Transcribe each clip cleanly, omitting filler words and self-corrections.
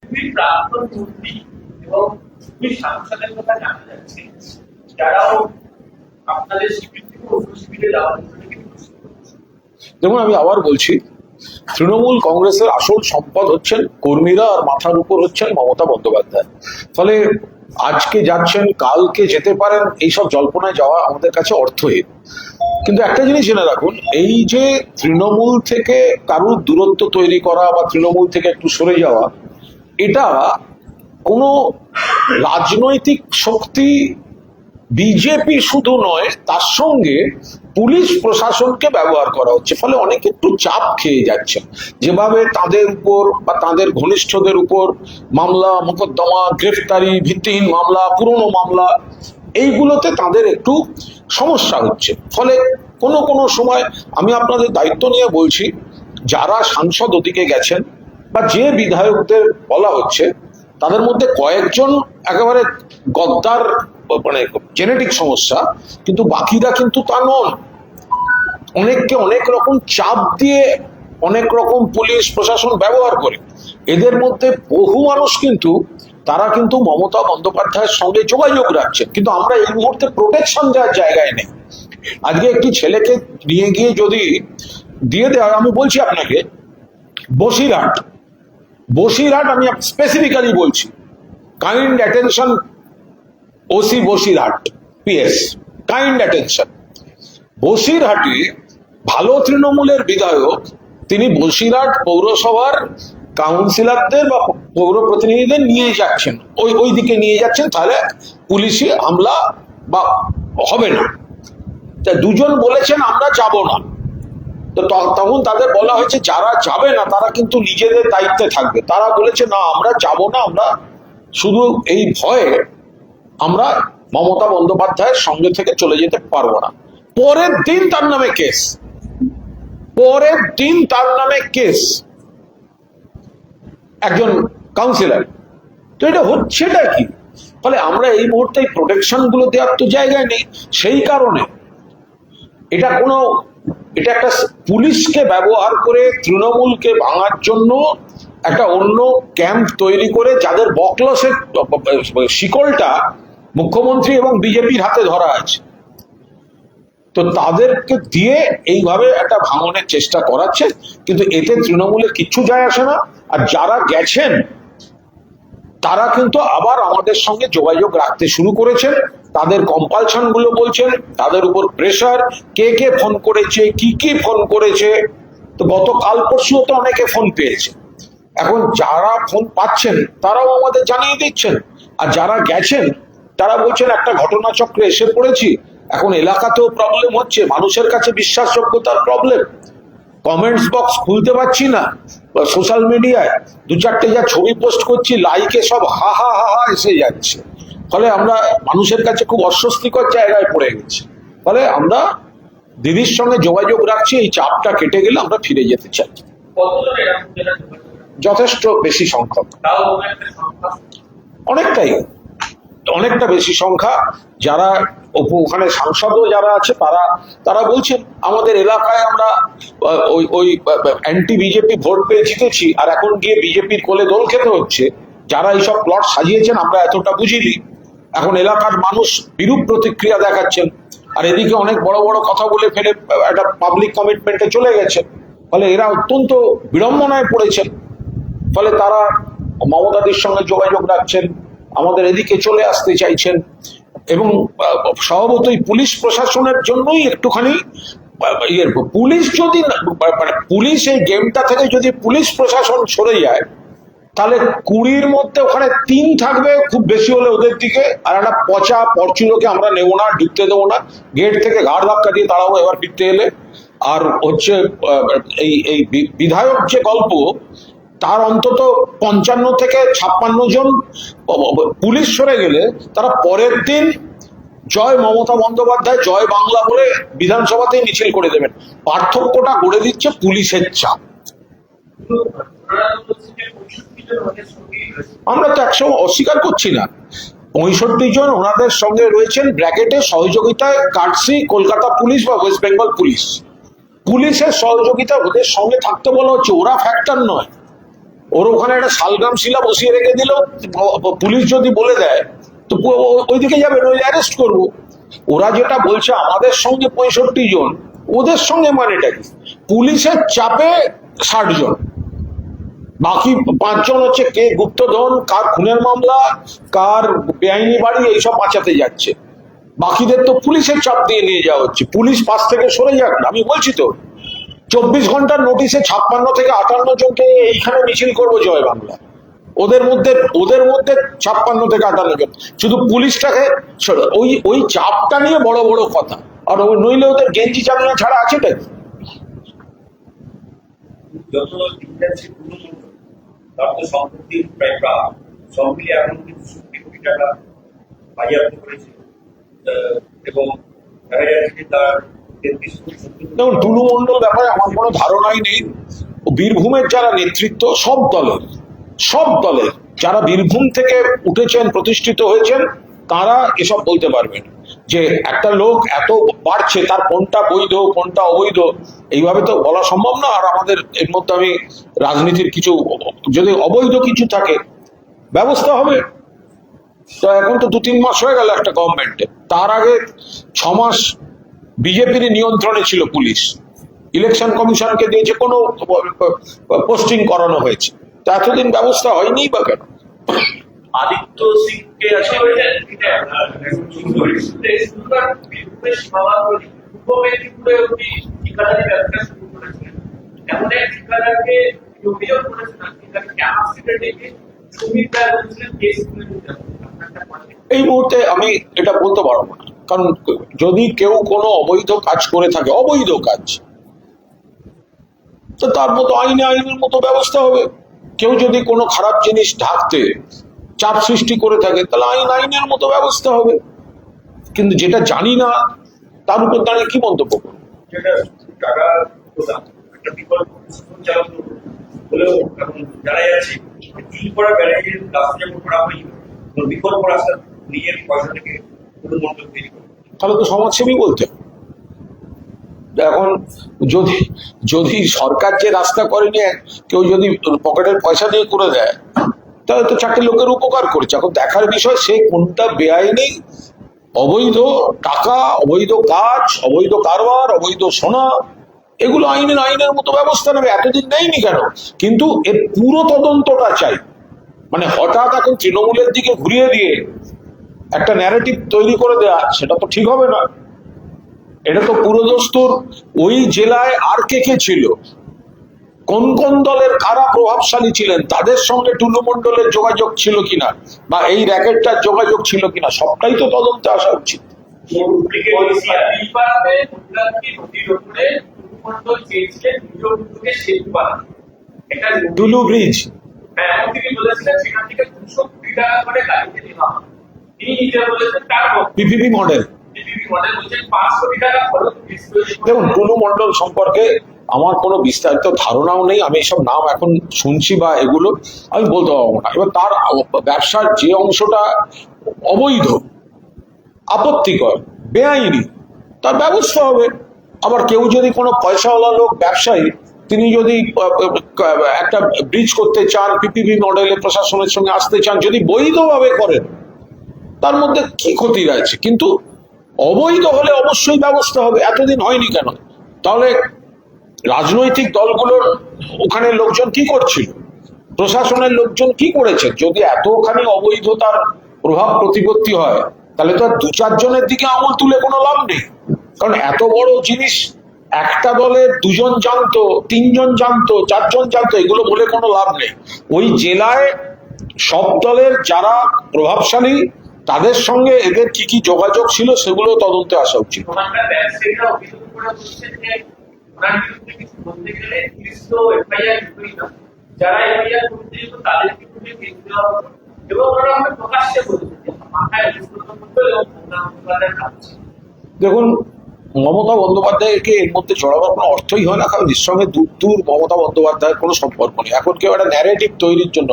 প্রাক্তন মন্ত্রী এবং সাংসদের কথা জানা যাচ্ছে, যারাও আপনাদের শিবির থেকে অন্য শিবিরে যাওয়ার জন্য। দেখুন, আমি আবার বলছি, তৃণমূল কংগ্রেসের আসল সম্পদ হচ্ছেন কর্মীরা, আর মাথার উপর হচ্ছেন মমতা বন্দ্যোপাধ্যায়। ফলে আজকে যাচ্ছেন, কালকে যেতে পারেন, এইসব জল্পনায় যাওয়া আমাদের কাছে অর্থহীন। কিন্তু একটা জিনিস জেনে রাখুন, এই যে তৃণমূল থেকে কারুর দূরত্ব তৈরি করা বা তৃণমূল থেকে একটু সরে যাওয়া, এটা কোনো রাজনৈতিক শক্তি বিজেপি শুধু নয়, তার সঙ্গে পুলিশ প্রশাসনকে ব্যবহার করা হচ্ছে। ফলে অনেকে একটু চাপ খেয়ে যাচ্ছে, যেভাবে তাদের উপর বা তাদের ঘনিষ্ঠদের উপর মামলা মোকদ্দমা, গ্রেফতারি, ভিত্তিহীন মামলা, পুরনো মামলা, এইগুলোতে তাদের একটু সমস্যা হচ্ছে। ফলে কোনো কোনো সময় আমি আপনাদের দায়িত্ব নিয়ে বলছি, যারা সাংসদ ওদিকে গেছেন বা যে বিধায়কদের বলা হচ্ছে, তাদের মধ্যে কয়েকজন একেবারে গদ্দার, মানে জেনেটিক সমস্যা, কিন্তু বাকিরা কিন্তু তা নন। অনেককে অনেক রকম চাপ দিয়ে অনেক রকম পুলিশ প্রশাসন ব্যবহার করে। এদের মধ্যে বহু মানুষ কিন্তু তারা কিন্তু মমতা বন্দ্যোপাধ্যায়ের সঙ্গে যোগাযোগ রাখছেন, কিন্তু আমরা এই মুহূর্তে প্রোটেকশন দেওয়ার জায়গায় নেই। আজকে একটি ছেলেকে নিয়ে গিয়ে যদি দিয়ে দেওয়া, আমি বলছি আপনাকে, বসিরহাট আমি স্পেসিফিক্যালি বলছি, kind attention, OC Basirhat, PS, kind attention. বসিরহাটে ভালো তৃণমূলের বিধায়ক, তিনি বসিরহাট পৌরসভার কাউন্সিলরদের বা পৌর প্রতিনিধিদের নিয়ে যাচ্ছেন, ওই দিকে নিয়ে যাচ্ছেন, তাহলে পুলিশি হামলা বা হবে না। দুজন বলেছেন আমরা যাব না, তো তখন তাদের বলা হয়েছে যারা যাবে না তারা কিন্তু নিজেদের দায়িত্বে থাকবে। তারা বলেছে না, আমরা যাব না, আমরা শুধু এই ভয়ে আমরা মমতা বন্দ্যোপাধ্যায়ের সঙ্গে থেকে চলে যেতে পারবো না। পরের দিন তার নামে কেস একজন কাউন্সিলর। তো এটা হচ্ছেটা কি? ফলে আমরা এই মুহূর্তে প্রোটেকশন গুলো দেওয়ার তো জায়গায় নেই। সেই কারণে এটা একটা পুলিশকে ব্যবহার করে তৃণমূলকে ভাঙার জন্য একটা অন্য ক্যাম্প তৈরি করে, যাদের বকলসের শিকলটা মুখ্যমন্ত্রী এবং বিজেপির হাতে ধরা আছে, তো তাদেরকে দিয়ে এইভাবে একটা ভাঙনের চেষ্টা করাচ্ছে। কিন্তু এতে তৃণমূলের কিচ্ছু যায় আসে না। আর যারা গেছেন তারা কিন্তু আবার আমাদের সঙ্গে যোগাযোগ রাখতে শুরু করেছেন, তাদের কম্পালশন গুলো বলছেন, তাদের উপর প্রেশার, কে ফোন করেছে, কি ফোন করেছে। তো গতকাল পরশুও তো অনেকে ফোন পেয়েছে। এখন যারা ফোন পাচ্ছেন তারাও আমাদের জানিয়ে দিচ্ছেন, আর যারা গেছেন তারা বলছেন একটা ঘটনাচক্রে এসে পড়েছি, এখন এলাকাতেও প্রবলেম হচ্ছে, মানুষের কাছে বিশ্বাসযোগ্যতার প্রবলেম, কমেন্টস বক্স খুলতে পারছি না, সোশ্যাল মিডিয়ায় দু চারটে যা ছবি পোস্ট করছি, লাইকে সব হা হা হা হা এসে যাচ্ছে। ফলে আমরা মানুষের কাছে খুব অস্বস্তিকর জায়গায় পড়ে গেছি। ফলে আমরা দিদির সঙ্গে যোগাযোগ রাখছি, এই চাপটা কেটে গেলে আমরা ফিরে যেতে চাই। যথেষ্ট বেশি সংখ্যক, অনেকটা বেশি সংখ্যা। যারা ওখানে সাংসদও যারা আছে তারা বলছেন আমাদের এলাকায় আমরা ওই অ্যান্টি বিজেপি ভোট পেয়ে জিতেছি, আর এখন গিয়ে বিজেপির কোলে দোল খেতে হচ্ছে। যারা এইসব প্লট সাজিয়েছেন আমরা এতটা বুঝিনি, এখন এলাকার মানুষ বিরূপ প্রতিক্রিয়া দেখাচ্ছেন, আর এদিকে অনেক বড় বড় কথা বলে ফেলে একটা পাবলিক কমিটমেন্টে চলে গেছে। ফলে এরা অত্যন্ত বিড়ম্বনায় পড়েছেন। ফলে তারা মমতাদির সঙ্গে যোগাযোগ রাখছেন, আমাদের এদিকে চলে আসতে চাইছেন, এবং স্বভাবতই পুলিশ প্রশাসনের জন্যই একটুখানি পুলিশ যদি পুলিশ এই গেমটা থেকে যদি পুলিশ প্রশাসন সরে যায়, তাহলে 20-র মধ্যে ওখানে 3 থাকবে খুব বেশি হলে ওদের দিকে, আর একটা পচা পরচুলোকে আমরা নেবো না, ঢুকতে দেবো না, গেট থেকে ঘাড় ধাক্কা দিয়ে দাঁড়াবো এবার ফিরতে এলে। আর হচ্ছে এই বিধায়ক যে গল্প, তার অন্তত 55 থেকে 56 জন পুলিশ সরে গেলে তারা পরের দিন জয় মমতা বন্দ্যোপাধ্যায়, জয় বাংলা বলে বিধানসভাতেই মিছিল করে দেবেন। পার্থক্যটা গড়ে দিচ্ছে পুলিশের চাপ। আমরা তো একসময় অস্বীকার করছি না, 65 জন ওনাদের সঙ্গে রয়েছেন, ব্র্যাকেটে সহযোগিতায় কাটছি কলকাতা পুলিশ বা ওয়েস্ট বেঙ্গল পুলিশ। পুলিশের সহযোগিতা ওদের সঙ্গে থাকতে বলা হচ্ছে, ওরা ফ্যাক্টর নয়, ওর ওখানে একটা শালগ্রাম শিলা বসিয়ে রেখে দিল, পুলিশ যদি বলে দেয় তো ওইদিকে যাবে, নইলে অ্যারেস্ট করবো। ওরা যেটা বলছে আমাদের সঙ্গে 65 জন, ওদের সঙ্গে মানেটা কি? পুলিশের চাপে 60 জন, বাকি 5 জন হচ্ছে কে গুপ্তধন, কার খুনের মামলা, কার বেআইনি বাড়ি, এইসব বাঁচাতে যাচ্ছে। বাকিদের তো পুলিশের চাপ দিয়ে নিয়ে যাওয়া হচ্ছে। পুলিশ পাশ থেকে সরে যাক না, আমি বলছি তো 24 ঘন্টার নোটিশে 56 থেকে 58 জনকে এইখানে মিছিল করবো জয় বাংলা। ওদের মধ্যে 56 থেকে 58 জন, শুধু পুলিশটাকে ওই চাপটা নিয়ে বড় বড় কথা। আর নইলে ওদের গেঞ্জি চামড়া ছাড়া আছেটা কি? যত দিন যাচ্ছে তার তো সম্পত্তির প্রায় সব মিলিয়ে এখন কিন্তু 70 কোটি টাকা বাজেয়াপ্ত করেছে এবং দেখা যাচ্ছে যে তার 33 কোটি। দেখুন, টুলু মণ্ডল ব্যাপারে আমার কোনো ধারণাই নেই। বীরভূমের যারা নেতৃত্ব, সব দলের যারা বীরভূম থেকে উঠেছেন, প্রতিষ্ঠিত হয়েছেন, তারা এসব বলতে পারবেন যে একটা লোক এত বাড়ছে, তার কোনটা বৈধ কোনটা অবৈধ এইভাবে তো বলা সম্ভব না। আর আমাদের এর মধ্যে আমি রাজনীতির কিছু, যদি অবৈধ কিছু থাকে ব্যবস্থা হবে। তো এখন তো 2-3 মাস হয়ে গেল একটা গভর্নমেন্টে, তার আগে 6 মাস বিজেপির নিয়ন্ত্রণে ছিল পুলিশ, ইলেকশন কমিশনকে দিয়ে যে কোনো পোস্টিং করানো হয়েছে, তা এতদিন ব্যবস্থা হয়নি বা কেন? আদিত্য সিংকে আছে ঠিকাদারি ব্যবসা শুরু করেছিলেন, এমন এক ঠিকাদারকে অভিযোগ করেছেন সুমিত রায় বলছিলেন কেস তুলে নিতে হবে। এই মুহূর্তে আমি এটা বলতে পারবো না, কারণ যদি কেউ কোনো অবৈধ কাজ করে থাকে, অবৈধ কাজ, তো তার মতো আইনের মতো ব্যবস্থা হবে। কেউ যদি কোনো খারাপ জিনিস ঢাকতে চাপ সৃষ্টি করে থাকে, তাহলে আইনের মতো ব্যবস্থা হবে। কিন্তু যেটা জানি না তার উপর দাঁড়িয়ে কি মন্তব্য করবো? যেটা টাকা একটা বিকল্প চালানো হলেও এখন জানা যাচ্ছে তিলপাড়া ব্যারাজের রাস্তা যখন করা হয়নি, বিকল্প রাস্তা নিজের পয়সা থেকে কোনো মন্তব্য তৈরি করে, তাহলে তো সমাজসেবী বলতে। এখন যদি সরকার যে রাস্তা করেনি, কেউ যদি পকেটের পয়সা দিয়ে করে দেয়, তাহলে তো 4টে লোকের উপকার করছে। এখন দেখার বিষয় সে কোনটা বেআইনি, অবৈধ টাকা, অবৈধ কাজ, অবৈধ কারবার, অবৈধ সোনা, এগুলো আইনের মতো ব্যবস্থা নেবে। এতদিন নেয়নি কেন? কিন্তু এর পুরো তদন্তটা চাই। মানে হঠাৎ এখন তৃণমূলের দিকে ঘুরিয়ে দিয়ে একটা ন্যারেটিভ তৈরি করে দেয়া, সেটা তো ঠিক হবে না। এটা তো পুরো দস্তুর ওই জেলায় আর কে ছিল, কোন কোন দলের কারা প্রভাবশালী ছিলেন, তাদের সঙ্গে টুলু মণ্ডলের যোগাযোগ ছিল কিনা, বা এই র্যাকেটটার যোগাযোগ ছিল কিনা, সবটাই তো তদন্তে আসা উচিত। টুলু ব্রিজ, পিপিপি মডেল। দেখুন, টুলু মণ্ডল সম্পর্কে আমার কোনো বিস্তারিত ধারণাও নেই। আমি এসব নাম এখন শুনছি বা এগুলো আমি বলতে পারবো না। এবার তার ব্যবসার যে অংশটা অবৈধ, আপত্তিকর, বেআইনি, তার ব্যবস্থা হবে। আবার কেউ যদি কোনো পয়সাওয়ালা লোক, ব্যবসায়ী, তিনি যদি একটা ব্রিজ করতে চান, পিপিপি মডেলে প্রশাসনের সঙ্গে আসতে চান, যদি বৈধভাবে করেন, তার মধ্যে কি ক্ষতি রয়েছে? কিন্তু অবৈধ হলে অবশ্যই ব্যবস্থা হবে। এতদিন হয়নি কেন? তাহলে রাজনৈতিক দলগুলোর ওখানে লোকজন কি করছিল, প্রশাসনের লোকজন কি করেছে? যদি এতখানি অবৈধতার প্রভাব প্রতিপত্তি হয়, তাহলে তো আর 2-4 জনের দিকে আঙুল তুলে কোনো লাভ নেই। কারণ এত বড় জিনিস একটা দলের 2 জন জানতো, 3 জন জানতো, 4 জন জানতো, এগুলো বলে কোনো লাভ নেই। ওই জেলায় সব দলের যারা প্রভাবশালী, তাদের সঙ্গে এদের কি কি যোগাযোগ ছিল, সেগুলো তদন্তে আসা উচিত। দেখুন, মমতা বন্দ্যোপাধ্যায়কে এর মধ্যে জড়াবার কোনো অর্থই হয় না, কারণ এর সঙ্গে দূর মমতা বন্দ্যোপাধ্যায়ের কোনো সম্পর্ক নেই। এখন কেউ একটা ন্যারেটিভ তৈরির জন্য,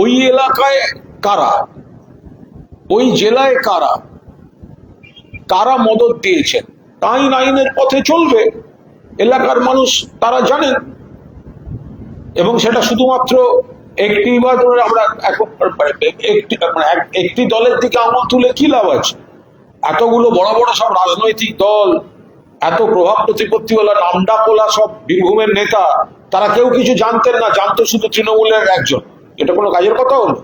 ওই এলাকায় কারা, ওই জেলায় কারা মদত দিয়েছেন, আইনের পথে চলবে। এলাকার মানুষ তারা জানেন, এবং সেটা শুধুমাত্র একটিবার ধরে আমরা একটি দলের দিকে আঙুল তুলে কি লাভ আছে? এতগুলো বড় বড় সব রাজনৈতিক দল, এত প্রভাব প্রতিপত্তিওয়ালা নামডাকওয়ালা সব বীরভূমের নেতা, তারা কেউ কিছু জানতেন না, জানতো শুধু তৃণমূলের একজন। এটা কোনো কাজের কথা হলো?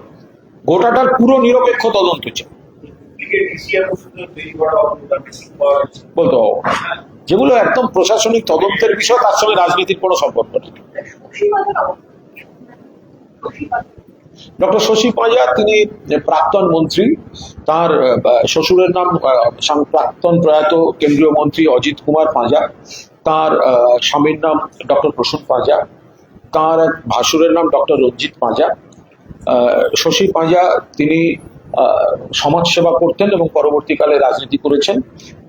গোটাটার পুরো নিরপেক্ষ তদন্ত চাই বলতে হবে। যেগুলো একদম প্রশাসনিক তদন্তের বিষয়, তার সঙ্গে রাজনীতির কোনো সম্পর্ক নেই। ডক্টর শশী পাঁজা, তিনি প্রাক্তন মন্ত্রী। তার শ্বশুরের নাম প্রাক্তন প্রয়াত কেন্দ্রীয় মন্ত্রী অজিত কুমার পাঁজা। তার স্বামীর নাম ডক্টর প্রসূন পাঁজা। তার এক ভাসুরের নাম ডক্টর রঞ্জিত পাঁজা। শশী পাঁজা তিনি সমাজসেবা করতেন এবং পরবর্তীকালে রাজনীতি করেছেন।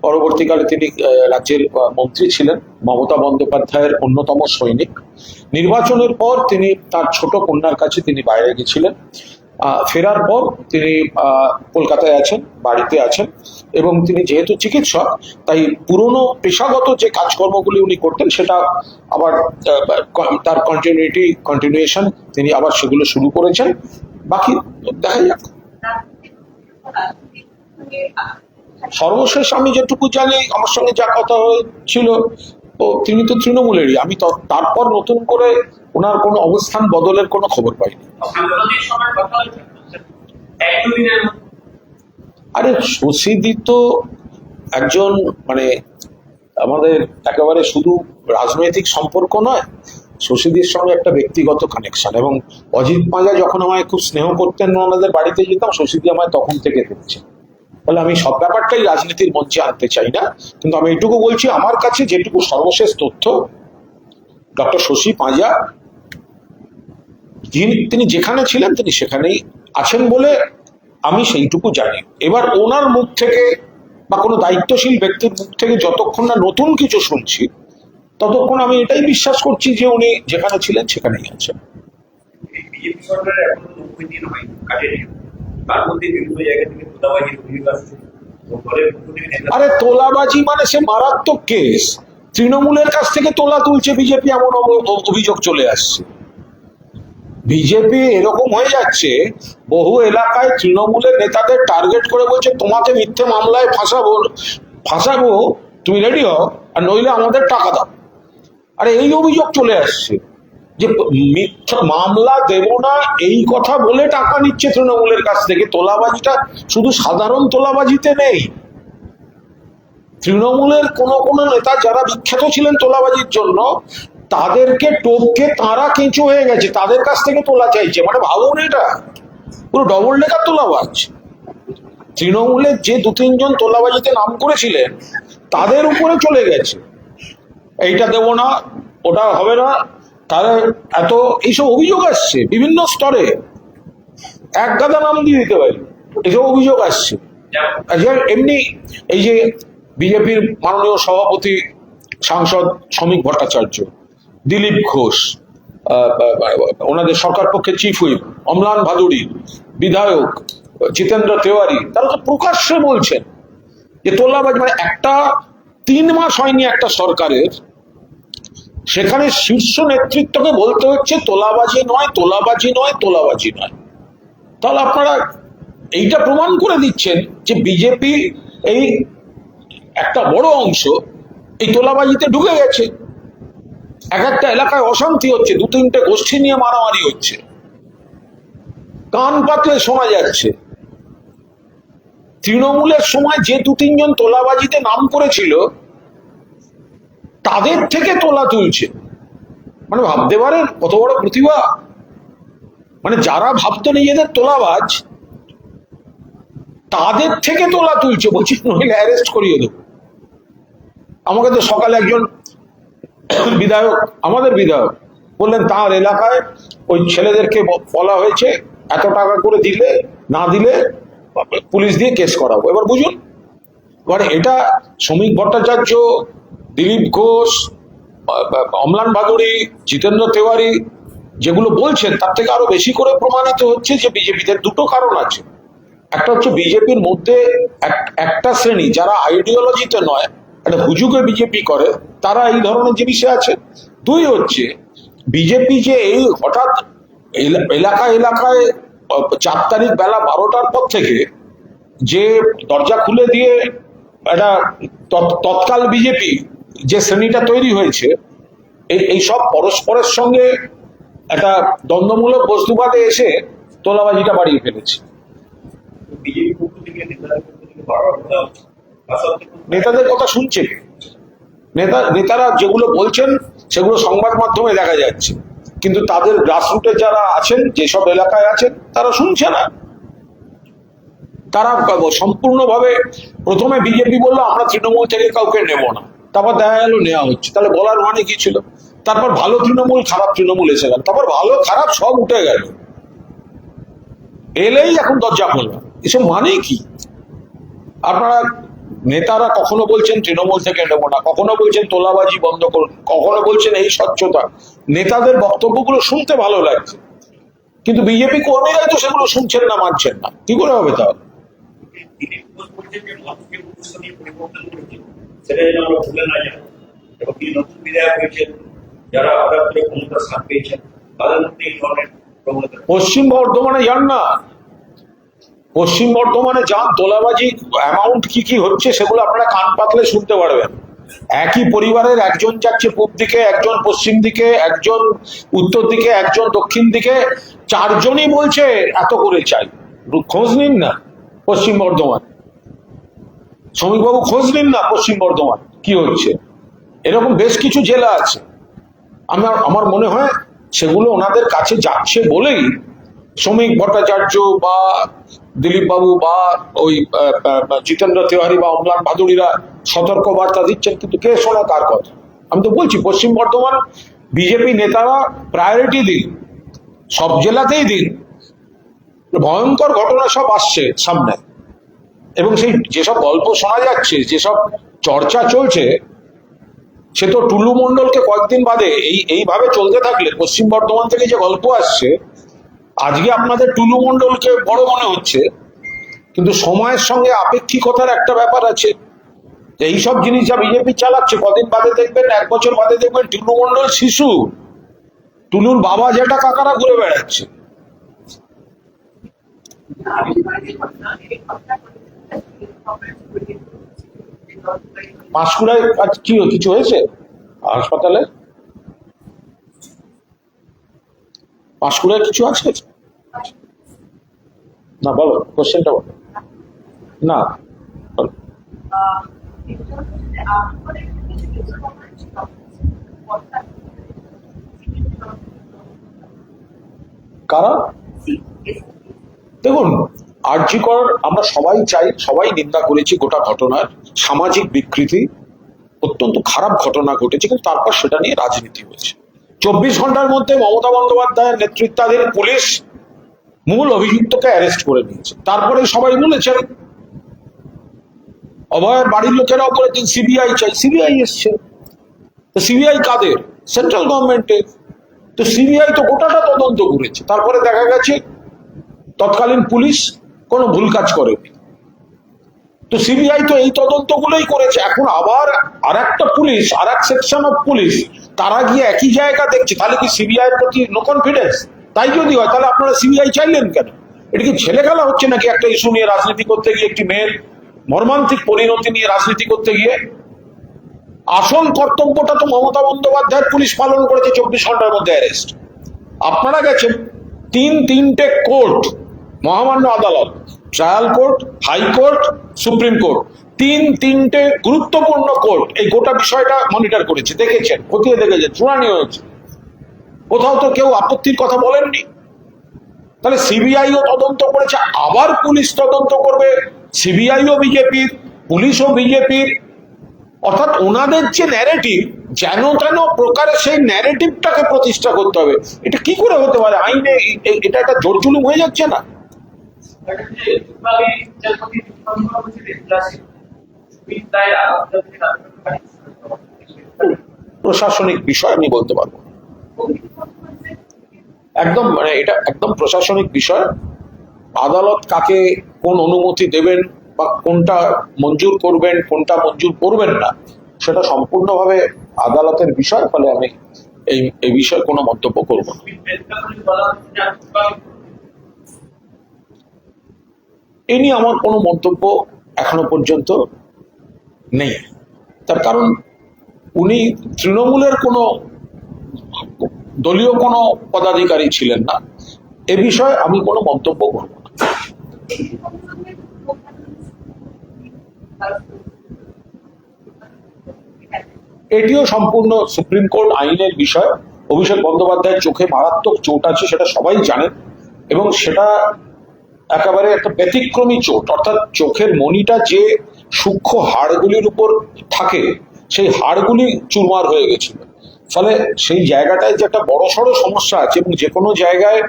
পরবর্তীকালে তিনি রাজ্যের মন্ত্রী ছিলেন, মমতা বন্দ্যোপাধ্যায়ের অন্যতম সৈনিক। নির্বাচনের পর তিনি তার ছোট কন্যার কাছে তিনি বাইরে গেছিলেন। ফেরার পর তিনি কলকাতায় আছেন, বাড়িতে আছেন, এবং তিনি যেহেতু চিকিৎসক, তাই পুরনো পেশাগত যে কাজকর্মগুলি উনি করতেন সেটা আবার তার কন্টিনিউয়েশন তিনি আবার সেগুলো শুরু করেছেন। বাকি দেখা যাক। সর্বশেষ আমি যেটুকু জানি, আমার সঙ্গে যা কথা হয়েছিল, তো তিনি তো তৃণমূলেরই। আমি তারপর নতুন করে ওনার কোনো অবস্থান বদলের কোনো খবর পাইনি। আরে শশীদি তো একজন, মানে আমাদের একেবারে শুধু রাজনৈতিক সম্পর্ক নয়, শশীদির সঙ্গে একটা ব্যক্তিগত কানেকশন। এবং অজিত পাঁজা যখন আমায় খুব স্নেহ করতেন, ওনাদের বাড়িতে যেতাম, শশীদি আমায় তখন থেকে দেখছে। তাহলে আমি সব ব্যাপারটাই রাজনীতির মঞ্চে আনতে চাই না, কিন্তু আমি এটুকু বলছি, আমার কাছে যেটুকু সর্বশেষ তথ্য, ডক্টর শশী পাঁজা তিনি যেখানে ছিলেন তিনি সেখানেই আছেন বলে আমি সেইটুকু জানি। এবার ওনার মুখ থেকে বা কোনো দায়িত্বশীল ব্যক্তির মুখ থেকে যতক্ষণ না নতুন কিছু শুনছি, ততক্ষণ আমি এটাই বিশ্বাস করছি যে উনি যেখানে ছিলেন সেখানেই আছেন। বিজেপি সরকারের এখনো 90 দিন হয় কাটেনি, তার মধ্যে বিভিন্ন জায়গা থেকে তোলাবাজির অভিযোগ আসছে। আরে তোলাবাজি মানে সে মারাত্মক কেস। তৃণমূলের কাছ থেকে তোলা তুলছে বিজেপি, এমন অভিযোগ চলে আসছে। বিজেপি এরকম হয়ে যাচ্ছে, বহু এলাকায় তৃণমূলের নেতাদের টার্গেট করে বলছে তোমাকে মিথ্যে মামলায় ফাঁসাবো, তুমি রেডি হও, আর নইলে আমাদের টাকা দাও। আরে এই অভিযোগ চলে আসছে যে মিথ্যা মামলা দেব না এই কথা বলে টাকা নিচ্ছে তৃণমূলের কাছ থেকে। তোলাবাজিটা শুধু সাধারণ তোলাবাজিতে নেই, তৃণমূলের কোন নেতা যারা বিখ্যাত ছিলেন তোলাবাজির জন্য, তাদেরকে টপকে তারা কেঁচো হয়ে গেছে, তাদের কাছ থেকে তোলা চাইছে। মানে ভাবুন, এটা পুরো ডবল ডেকার তোলাবাজ। তৃণমূলের যে 2-3 জন তোলাবাজিতে নাম করেছিলেন, তাদের উপরে চলে গেছে, এইটা দেব না, ওটা হবে না, তাহলে এত এইসব অভিযোগ আসছে বিভিন্ন স্তরে। এক গাদা নাম দিয়ে দিতে পারি, এসব অভিযোগ আসছে। এমনি এই যে বিজেপির মাননীয় সভাপতি সাংসদ শ্রমিক ভট্টাচার্য, দিলীপ ঘোষ, ওনাদের সরকার পক্ষে চিফ হুইপ অম্লান ভাদুড়ী, বিধায়ক জিতেন্দ্র তেওয়ারি, তারা তো প্রকাশ্যে বলছেন যে তোলাবাজি। মানে একটা 3 মাস হয়নি একটা সরকারের, সেখানে শীর্ষ নেতৃত্বকে বলতে হচ্ছে তোলাবাজি নয়, তোলাবাজি নয়, তোলাবাজি নয়। তাহলে আপনারা এইটা প্রমাণ করে দিচ্ছেন যে বিজেপি এই একটা বড় অংশ এই তোলাবাজিতে ঢুকে গেছে। এক একটা এলাকায় অশান্তি হচ্ছে, 2-3টে গোষ্ঠী নিয়ে মারামারি হচ্ছে, কান পাতলে শোনা যাচ্ছে। তৃণমূলের সময় যে 2-3 জন তোলাবাজিতে নাম করেছিল, তাদের থেকে তোলা তুলছে। মানে ভাবতে পারেন কত বড় প্রতিভা। মানে যারা ভাবতো নিজেদের তোলাবাজ, তাদের থেকে তোলা তুলছে, বলছি নইলে অ্যারেস্ট করিয়ে দেবো। আমাকে তো সকালে একজন বিধায়ক, আমাদের বিধায়ক, বললেন তার এলাকায় ওই ছেলেদেরকে বলা হয়েছে এত টাকা করে দিলে, না দিলে পুলিশ দিয়ে কেস করাবো। এবার বুঝুন, মানে এটা শ্রমিক ভট্টাচার্য, দিলীপ ঘোষ, অম্লান ভাদুড়ী, জিতেন্দ্র তেওয়ারি যেগুলো বলছেন, তার থেকে আরো বেশি করে প্রমাণিত হচ্ছে যে বিজেপিতে দুটো কারণ আছে। একটা হচ্ছে বিজেপির মধ্যে একটা শ্রেণী যারা আইডিওলজিতে নয়, একটা হুজুগে বিজেপি করে, তারা এই ধরনের জিনিসে আছে। 2 হচ্ছে বিজেপি যে এই হঠাৎ এলাকায় এলাকায় 4 তারিখ বেলা 12টার পর থেকে যে দরজা খুলে দিয়ে একটা তৎকাল বিজেপি যে শ্রেণীটা তৈরি হয়েছে, এইসব পরস্পরের সঙ্গে একটা দ্বন্দ্বমূলক বস্তুবাদে এসে তোলাবাজিটা বাড়িয়ে ফেলেছে। বিজেপি পক্ষ থেকে নেতাদের পক্ষ থেকে বারবার বলা হচ্ছে, তা সত্ত্বেও নেতাদের কথা শুনছে কে? নেতারা যেগুলো বলছেন সেগুলো সংবাদ মাধ্যমে দেখা যাচ্ছে, কিন্তু তাদের গ্রাসরুটে যারা আছেন, যেসব এলাকায় আছেন, তারা শুনছে না। তারা সম্পূর্ণভাবে প্রথমে বিজেপি বললো আমরা তৃণমূল থেকে কাউকে নেব না, তারপর দেখা গেল নেওয়া হচ্ছে। তাহলে বলার মানে কি ছিল? তারপর ভালো তৃণমূল খারাপ তৃণমূল এসে গেল, তারপর ভালো খারাপ সব উঠে গেল, এলেই এখন দরজা খোলা। এসব মানে কি? আপনারা নেতারা কখনো বলছেন তৃণমূল থেকে নেব না, কখনো বলছেন তোলাবাজি বন্ধ করুন, কখনো বলছেন এই স্বচ্ছতা। নেতাদের বক্তব্যগুলো শুনতে ভালো লাগছে, কিন্তু বিজেপি কর্মীরাই তো সেগুলো শুনছেন না, মানছেন না। কি করে হবে তাহলে? তিনি উপোস করছেন যে মানুষকে উদ্দেশ্য নিয়ে পরিবর্তন করেছে, সেটা যেন আমরা ভুলে না যাই। এবং তিনি নতুন বিধায়ক হয়েছেন, যারা হঠাৎ করে ক্ষমতার স্থান পেয়েছেন, তাদের মধ্যে এই ধরনের প্রবণতা। পশ্চিম বর্ধমানে যান না, পশ্চিম বর্ধমানে যান, তোলাবাজি অ্যামাউন্ট কি কি হচ্ছে সেগুলো আপনারা কান পাতলে শুনতে পারবেন। একই পরিবারের একজন যাচ্ছে পূব দিকে, একজন পশ্চিম দিকে, একজন উত্তর দিকে, একজন দক্ষিণ দিকে, 4 জনই বলছে এত করে চাই। খোঁজ নিন না পশ্চিম বর্ধমান, শ্রমিকবাবু খোঁজ নিন না পশ্চিম বর্ধমান কি হচ্ছে। এরকম বেশ কিছু জেলা আছে, আমার মনে হয় সেগুলো ওনাদের কাছে যাচ্ছে বলেই শ্রমিক ভট্টাচার্য বা দিলীপ বাবু বা ওই জিতেন্দ্র তিওয়ারি বা অম্লান ভাদুড়িরা সতর্ক বার্তা দিচ্ছেন, কিন্তু কে শোনা কার কথা? আমি তো বলছি পশ্চিম বর্ধমান বিজেপি নেতারা প্রায়োরিটি দিন, সব জেলাতেই দিন। ভয়ঙ্কর ঘটনা সব আসছে সামনে, এবং সেই যেসব গল্প শোনা যাচ্ছে, যেসব চর্চা চলছে, সে তো টুলু মণ্ডলকে কয়েকদিন বাদে এইভাবে চলতে থাকলে পশ্চিম বর্ধমান থেকে যে গল্প আসছে, আজকে আপনাদের টুলু মণ্ডলকে বড় মনে হচ্ছে, কিন্তু সময়ের সঙ্গে আপেক্ষিকতার একটা ব্যাপার আছে। এইসব জিনিস যা বিজেপি চালাচ্ছে, কদিন বাদে দেখবেন, 1 বছর বাদে দেখবেন টুলু মণ্ডল শিশু, টুলুর বাবা যেটা কাকারা ঘুরে বেড়াচ্ছে। পাঁশকুড়ায় আজ কি কিছু হয়েছে হাসপাতালে? পাঁশকুড়ায় কিছু আছে না? বলো, কোশ্চেনটা বলো না, বলো। কারা? দেখুন, আরজিকর আমরা সবাই চাই, সবাই নিন্দা করেছি গোটা ঘটনার, সামাজিক বিকৃতি, অত্যন্ত খারাপ ঘটনা ঘটেছে, কিন্তু তারপর সেটা নিয়ে রাজনীতি হয়েছে। 24 ঘন্টার মধ্যে মমতা বন্দ্যোপাধ্যায়ের নেতৃত্বাধীন পুলিশ মূল অভিযুক্তকে অ্যারেস্ট করে নিয়েছে। তারপরে সবাই বলেছেন, অভয়ের বাড়ির লোকেরাও বলেছেন সিবিআই চাই। সিবিআই এসছে, তো সিবিআই কাদের? সেন্ট্রাল গভর্নমেন্টের। তো সিবিআই তো গোটাটা তদন্ত করেছে, তারপরে দেখা গেছে তৎকালীন পুলিশ কোনো ভুল কাজ করেনি। তো সিবিআই তো এই তদন্তগুলোই করেছে। এখন আবার আর একটা পুলিশ, আর এক সেকশন অফ পুলিশ, তারা গিয়ে একই জায়গা দেখছে, তাহলে কি সিবিআই এর প্রতি নো কনফিডেন্স? তাই যদি হয়, তাহলে আপনারা সিবিআই চাইলেন কেন? এটা কি ছেলে খেলা হচ্ছে নাকি একটা ইস্যু নিয়ে রাজনীতি করতে গিয়ে, একটি মেয়ের মর্মান্তিক পরিণতি নিয়ে রাজনীতি করতে গিয়ে? আসল কর্তব্যটা তো মমতা বন্দ্যোপাধ্যায়ের পুলিশ পালন করেছে, 24 ঘন্টার মধ্যে অ্যারেস্ট। আপনারা গেছেন 3টে কোর্ট, মহামান্য আদালত, trial court, high court, supreme court, 3টে গুরুত্বপূর্ণ কোর্ট এই গোটা বিষয়টা মনিটর করেছে, দেখেছেন, খতিয়ে দেখেছেন, শুনানি হয়েছে। কোথাও তো কেউ আপত্তির কথা বলেননি। তাহলে সিবিআইও তদন্ত করেছে, আবার পুলিশ তদন্ত করবে, সিবিআইও বিজেপির, পুলিশও বিজেপির। অর্থাৎ ওনাদের যে ন্যারেটিভ, যেন তেন প্রকারে সেই ন্যারেটিভটাকে প্রতিষ্ঠা করতে হবে। এটা কি করে হতে পারে? আইনে এটা একটা জোর জুলুম হয়ে যাচ্ছে না? প্রশাসনিক বিষয় আমি বলতে পারবো, একদম মানে এটা একদম প্রশাসনিক বিষয়। আদালত কাকে কোন অনুমতি দেবেন বা কোনটা মঞ্জুর করবেন, কোনটা মঞ্জুর করবেন না, সেটা সম্পূর্ণভাবে আদালতের বিষয়। ফলে আমি এই বিষয়ে কোনো মন্তব্য করব না। এ নিয়ে আমার কোনো মন্তব্য এখনো পর্যন্ত নেই, তার কারণ উনি তৃণমূলের কোনো দলীয় কোনো পদাধিকারী ছিলেন না। এ বিষয়ে আমি কোনো মন্তব্য করব না। এটিও সম্পূর্ণ সুপ্রিম কোর্ট আইনের বিষয়। অভিষেক বন্দ্যোপাধ্যায়ের চোখে মারাত্মক চোট আছে, সেটা সবাই জানেন, এবং সেটা একেবারে একটা ব্যতিক্রমী চোট। অর্থাৎ চোখের মণিটা যে সূক্ষ্ম হাড়গুলির উপর থাকে, সেই হাড়গুলি চুরমার হয়ে গেছিল। ফলে সেই জায়গাটায় যে একটা বড়সড় সমস্যা আছে, এবং যে কোনো জায়গায়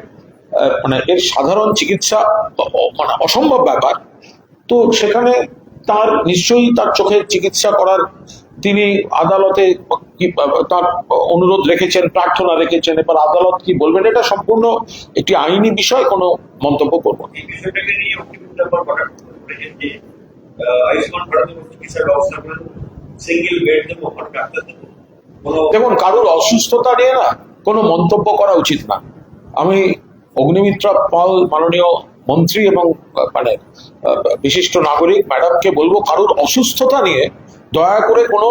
মানে এর সাধারণ চিকিৎসা মানে অসম্ভব ব্যাপার। তো সেখানে তার নিশ্চয়ই তার চোখের চিকিৎসা করার তিনি আদালতে তার অনুরোধ রেখেছেন, প্রার্থনা রেখেছেন। এবার আদালত কি বলবেন, এটা সম্পূর্ণ একটি আইনি বিষয়, কোনো মন্তব্য করব না। এই বিষয়টাকে নিয়ে যে আয়ুষ্মান ভারতের চিকিৎসা ব্যবস্থা করে সিঙ্গেল বেড দেবো, ডাক্তার দেবো, দেখুন, কারোর অসুস্থতা নিয়ে না কোনো মন্তব্য করা উচিত না। আমি অগ্নিমিত্রা পাল মাননীয় মন্ত্রী এবং মানে বিশিষ্ট নাগরিক ম্যাডামকে বলবো, কারোর অসুস্থতা নিয়ে দয়া করে কোনো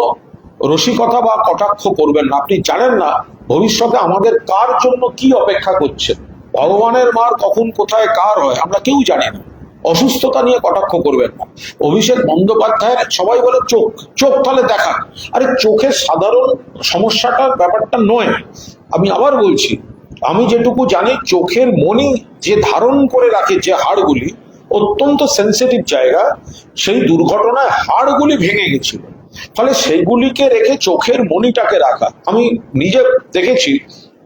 রসিকতা বা কটাক্ষ করবেন না। আপনি জানেন না ভবিষ্যতে আমাদের কার জন্য কি অপেক্ষা করছে। ভগবানের মার কখন কোথায় কার হয় আমরা কেউ জানি না। অসুস্থতা নিয়ে কটাক্ষ করবেন না। অভিষেক বন্দ্যোপাধ্যায়ের সবাই বলে চোখ, চোখ তাহলে দেখা। আরে চোখের সাধারণ সমস্যাটার ব্যাপারটা নয়। আমি আবার বলছি, আমি যেটুকু জানি চোখের মণি যে ধারণ করে রাখে যে হাড়গুলি, অত্যন্ত সেন্সিটিভ জায়গা, সেই দুর্ঘটনায় হাড়গুলি ভেঙে গেছিল। ফলে সেইগুলিকে রেখে চোখের মণিটাকে রাখা, আমি নিজে দেখেছি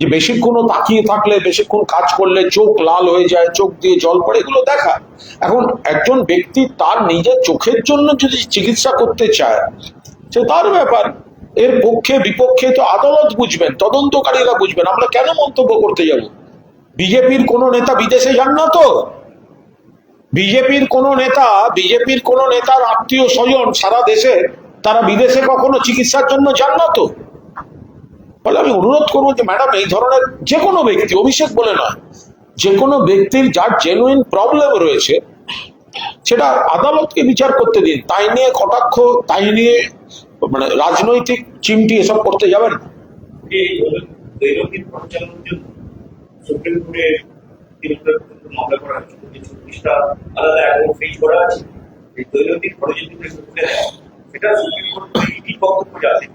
যে বেশিক্ষণ তাকিয়ে থাকলে, বেশিক্ষণ কাজ করলে চোখ লাল হয়ে যায়, চোখ দিয়ে জল পড়ে, এগুলো দেখা। এখন একজন ব্যক্তি তার নিজের চোখের জন্য যদি চিকিৎসা করতে চায়, সে তার ব্যাপার। এর পক্ষে বিপক্ষে তো আদালত বুঝবেন, তদন্তকারীরা বুঝবেন। আমরা কেন মন্তব্য করতে যাব? বিজেপির কোনো নেতা বিদেশে যান না তো? বিজেপির কোনো নেতার আত্মীয় স্বজন সারা দেশে, তারা বিদেশে কখনো চিকিৎসার জন্য যান না তো? ফলে আমি অনুরোধ করবো যে ম্যাডাম, এই ধরনের যে কোনো ব্যক্তি, অভিষেক বলে নয়, যে কোনো ব্যক্তির যার জেনুইন প্রবলেম রয়েছে সেটা আদালতকে বিচার করতে দিন। তাই নিয়ে কটাক্ষ, তাই নিয়ে মানে রাজনৈতিক চিমটি এসব করতে যাবেন না। দৈনন্দিন পরিচালনার জন্য সুপ্রিম কোর্টে মামলা করা হয়েছে, 24টা আলাদা অ্যাকাউন্ট ফিজ করা আছে। এই দৈনন্দিন পরিচালনা সেটা সুপ্রিম কোর্ট কি বক্তব্য জানেন?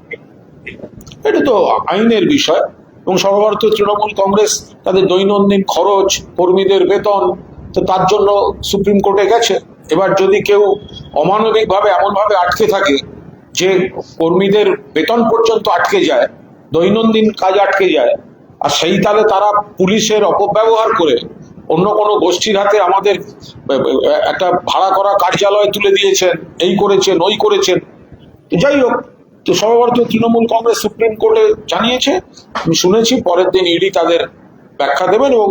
এটা তো আইনের বিষয়, এবং সর্বভারতীয় তৃণমূল কংগ্রেস তাদের দৈনন্দিন খরচ, কর্মীদের বেতন, তো তার জন্য সুপ্রিম কোর্টে গেছে। এবার যদি কেউ অমানবিকভাবে এমনভাবে আটকে থাকে যে কর্মীদের বেতন পর্যন্ত আটকে যায়, দৈনন্দিন কাজ আটকে যায়, আর সেই তালে তারা পুলিশের অপব্যবহার করে অন্য কোনো গোষ্ঠীর হাতে আমাদের একটা ভাড়া করা কার্যালয় তুলে দিয়েছেন, এই করেছেন ওই করেছেন। তো যাই হোক, তো সর্বভারতীয় তৃণমূল কংগ্রেস সুপ্রিম কোর্টে জানিয়েছে। আমি শুনেছি পরের দিন ইডি তাদের ব্যাখ্যা দেবেন, এবং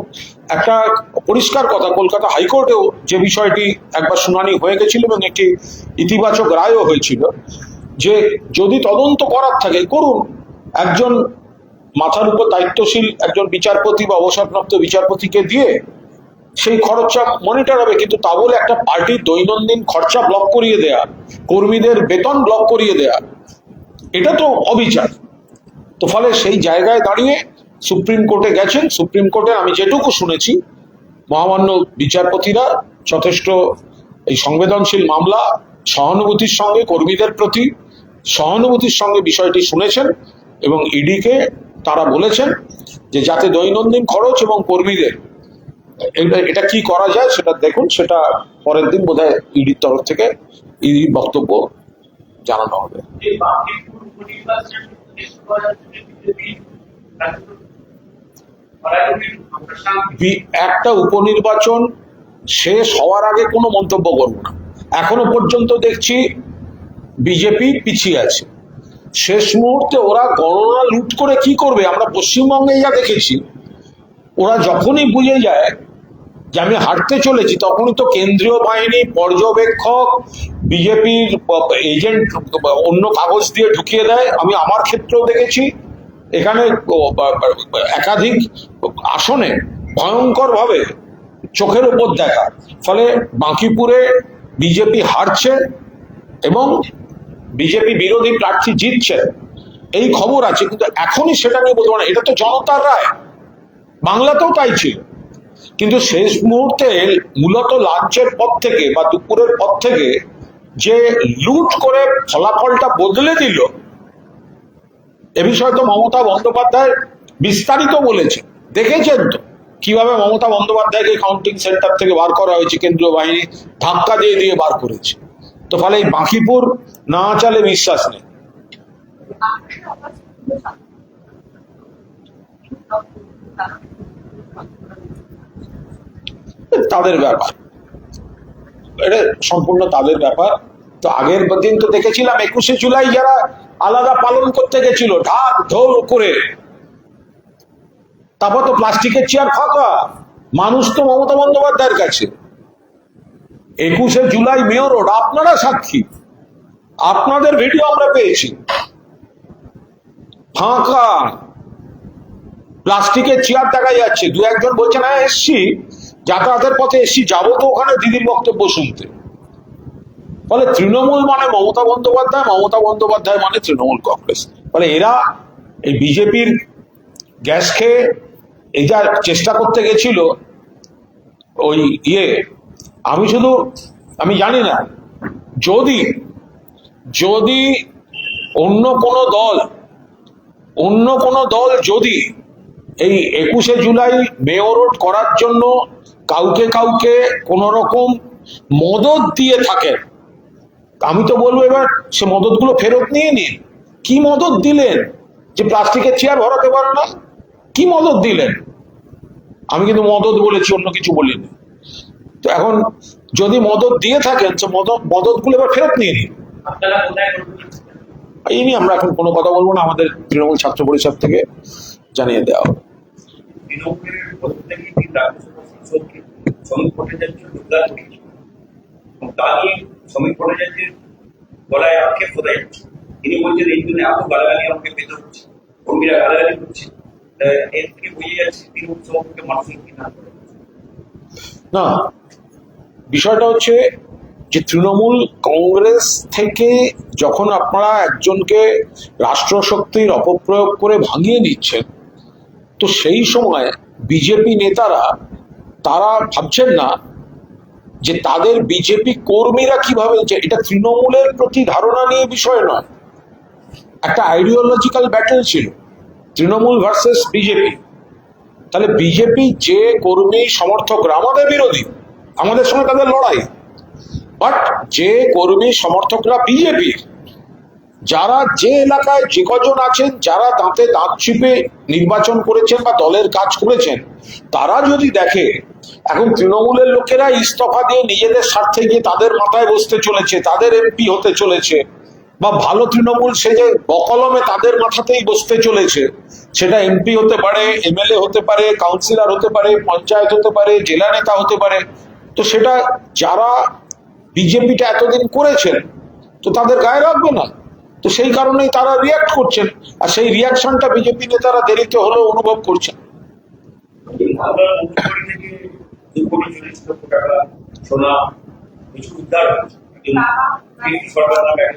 একটা পরিষ্কার কথা, কলকাতা হাইকোর্টেও যে বিষয়টি একবার শুনানি হয়ে গেছিল এবং একটি ইতিবাচক রায়ও হয়েছিল, যে যদি তদন্ত করার থাকে করুন। একজন মাথার উপর দায়িত্বশীল একজন বিচারপতি বা অবসরপ্রাপ্ত বিচারপতিকে দিয়ে সেই খরচা মনিটর হবে, কিন্তু তা বলে একটা পার্টির দৈনন্দিন খরচা ব্লক করিয়ে দেয়া, কর্মীদের বেতন ব্লক করিয়ে দেয়া, এটা তো অবিচার। তো ফলে সেই জায়গায় দাঁড়িয়ে সুপ্রিম কোর্টে গেছেন। সুপ্রিম কোর্টে আমি যেটুকু শুনেছি, মহামান্য বিচারপতিরা যথেষ্ট এই সংবেদনশীল মামলা সহানুভূতির সঙ্গে, কর্মীদের প্রতি সহানুভূতির সঙ্গে বিষয়টি শুনেছেন, এবং ইডিকে তারা বলেছেন যে যাতে দৈনন্দিন খরচ এবং কর্মীদের এটা কি করা যায় সেটা দেখুন। সেটা পরের দিন বোধহয় ইডির তরফ থেকে ইডি বক্তব্য জানানো হবে। একটা উপনির্বাচন শেষ হওয়ার আগে কোনো মন্তব্য করব না। এখনো পর্যন্ত দেখছি বিজেপি পিছিয়ে আছে। শেষ মুহূর্তে ওরা গণনা লুট করে কি করবে, আমরা পশ্চিমবঙ্গে যা দেখেছি, ওরা যখনই বুঝে যায় যে আমি হাঁটতে চলেছি, তখনই তো কেন্দ্রীয় বাহিনী, পর্যবেক্ষক, বিজেপির এজেন্ট অন্য কাগজ দিয়ে ঢুকিয়ে দেয়। আমি আমার ক্ষেত্রেও দেখেছি এখানে একাধিক আসনে ভয়ঙ্কর ভাবে চোখের উপর দেখা, ফলে বাঁকিপুরে বিজেপি হারছে এবং বিজেপি বিরোধী প্রার্থী জিতছে, এই খবর আছে। কিন্তু এখনই সেটা নিয়ে বলতে পারে, এটা তো জনতার রায়, বাংলাতেও তাই ছিল। কিন্তু শেষ মুহূর্তে মূলত লাঞ্চের পর থেকে বা দুপুরের পর থেকে যে লুট করে ফলাফলটা বদলে দিল, এ বিষয়ে তো মমতা বন্দ্যোপাধ্যায় বিস্তারিত বলেছে, দেখেছেন তো কিভাবে মমতা বন্দ্যোপাধ্যায়কে কাউন্টিং সেন্টার থেকে বার করা হয়েছে, কেন্দ্রীয় বাহিনী ধাক্কা দিয়ে দিয়ে বার করেছে। তো ফলে এই বাঁকিপুর না চালে বিশ্বাস নেই। তাদের ব্যাপার, এটা সম্পূর্ণ তাদের ব্যাপার। তো আগের দিন তো দেখেছিলাম 21শে জুলাই যারা আলাদা পালন করতে গেছিল ঢাক ঢোল করে, তারপর তো প্লাস্টিকের চেয়ার ফাঁকা, মানুষ তো মমতা বন্দ্যোপাধ্যায়ের কাছে। 21শে জুলাই মেয়র রোড, আপনারা সাক্ষী, আপনাদের ভিডিও আমরা পেয়েছি, ফাঁকা, প্লাস্টিকের চেয়ার দেখা যাচ্ছে। দু একজন বলছেন হ্যাঁ এসছি, যাতায়াতের পথে এসছি, যাবো তো ওখানে দিদির বক্তব্য শুনতে। ফলে তৃণমূল মানে মমতা বন্দ্যোপাধ্যায়, মমতা বন্দ্যোপাধ্যায় মানে তৃণমূল কংগ্রেস। ফলে এরা এই বিজেপির গ্যাস খেয়ে এই যা চেষ্টা করতে গেছিল ওই আমি জানি না, যদি অন্য কোনো দল যদি এই 21শে জুলাই মেয়র রোড করার জন্য কাউকে কোন রকম মদত দিয়ে থাকেন, আমি তো বলবো এবার সে মদতগুলো ফেরত নিয়ে নিন। কি মদত দিলেন যে প্লাস্টিকের চেয়ার ভরাতে পারে না? কি মদত দিলেন? আমি কিন্তু মদত বলেছি, অন্য কিছু বলিনি। তো এখন যদি মদত দিয়ে থাকেন তো মদতগুলো এবার ফেরত নিয়ে নিন। এই নিয়ে আমরা এখন কোনো কথা বলবো না, আমাদের তৃণমূল ছাত্র পরিষদ থেকে জানিয়ে দেওয়া হবে। শ্রমিক ভট্টাচার্যের গলায় আক্ষেপ কোথায় যাচ্ছে? তিনি বলছেন এই জন্য এত গালাগালি আমাকে পেতে হচ্ছে, কর্মীরা গালাগালি করছে, এর থেকে বুঝে যাচ্ছে তৃণমূল সভাপতিকে মানসিক কিনা। না, বিষয়টা হচ্ছে যে তৃণমূল কংগ্রেস থেকে যখন আপনারা একজনকে রাষ্ট্রশক্তির অপপ্রয়োগ করে ভাঙিয়ে নিচ্ছেন, তো সেই সময় বিজেপি নেতারা তারা ভাবছেন না যে তাদের বিজেপি কর্মীরা কিভাবে, এটা তৃণমূলের প্রতি ধারণা নিয়ে বিষয় নয়, একটা আইডিওলজিক্যাল ব্যাটেল ছিল তৃণমূল ভার্সেস বিজেপি। তাহলে বিজেপি যে কর্মী সমর্থকরা আমাদের বিরোধী, আমাদের সঙ্গে তাদের লড়াই, বাট যে কর্মী সমর্থকরা বিজেপির, যারা যে এলাকায় যে কজন আছেন, যারা দাঁতে দাঁত চিপে নির্বাচন করেছেন বা দলের কাজ করেছেন, তারা যদি দেখে এখন তৃণমূলের লোকেরা ইস্তফা দিয়ে নিজেদের স্বার্থে গিয়ে তাদের মাথায় বসতে চলেছে, তাদের এমপি হতে চলেছে, বা ভালো তৃণমূল সে যে বকলমে তাদের মাথাতেই বসতে চলেছে, সেটা এমপি হতে পারে, এমএলএ হতে পারে, কাউন্সিলর হতে পারে, পঞ্চায়েত হতে পারে, জেলা নেতা হতে পারে, তো সেটা যারা বিজেপিটা এতদিন করেছেন তো তাদের গায়ে রাখবে না। তো সেই কারণেই তারা রিয়াক্ট করছেন, আর সেই রিয়াকশনটা বিজেপি নেতারা দেরিতে হলেও অনুভব করছেন।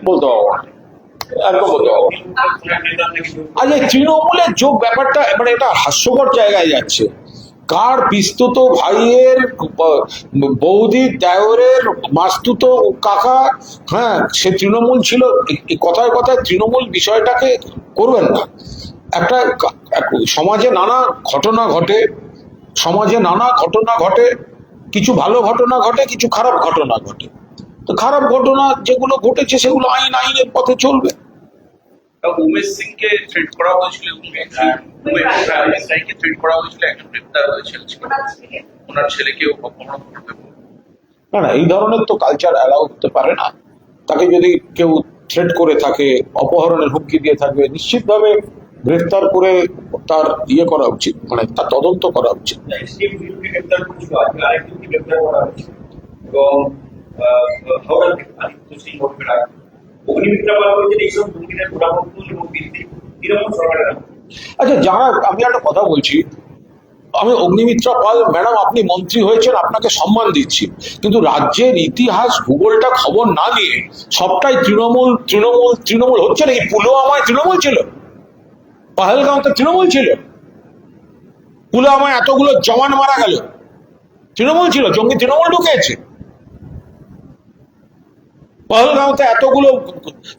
বলতে হবে একদম বলতে হবে। আজ এই তৃণমূলের যোগ ব্যাপারটা মানে এটা হাস্যকর জায়গায় যাচ্ছে। কার পিস্তুত ভাইয়ের, বৌদির, দেওরের, মাস্তুত কাকা, হ্যাঁ সে তৃণমূল ছিল, কথায় কথায় তৃণমূল বিষয়টাকে করবেন না। একটা সমাজে নানা ঘটনা ঘটে, কিছু ভালো ঘটনা ঘটে, কিছু খারাপ ঘটনা ঘটে। তো খারাপ ঘটনা যেগুলো ঘটেছে সেগুলো আইনের পথে চলবে। উমেশ সিংকে থ্রেট করা হয়েছিল এবং থ্রেট করা হয়েছিল, একজন গ্রেপ্তার হয়েছিল, ওনার ছেলেকেও অপহরণ করবে। না, এই ধরনের তো কালচার অ্যালাউ হতে পারে না। তাকে যদি কেউ থ্রেট করে থাকে, অপহরণের হুমকি দিয়ে থাকবে, নিশ্চিতভাবে গ্রেফতার করে তার করা উচিত, মানে তার তদন্ত করা উচিত। অগ্নিমিত্রা বলা হয়েছে এইসব দুর্নীতির গোড়াপত্র এবং তৃণমূল সরকারের আচ্ছা, যারা, আমি একটা কথা বলছি, আমি অগ্নিমিত্রা পাল ম্যাডাম, আপনি মন্ত্রী হয়েছেন, আপনাকে সম্মান দিচ্ছি, কিন্তু রাজ্যের ইতিহাস ভূগোলটা খবর না নিয়ে সবটাই তৃণমূল তৃণমূল তৃণমূল হচ্ছে না। এই পুলওয়ামায় তৃণমূল ছিল, পাহেলগাঁওতে তৃণমূল ছিল, পুলওয়ামায় এতগুলো জওয়ান মারা গেল, তৃণমূল ছিল, জঙ্গি তৃণমূল ঢুকেছে। পাহেলগাঁওতে এতগুলো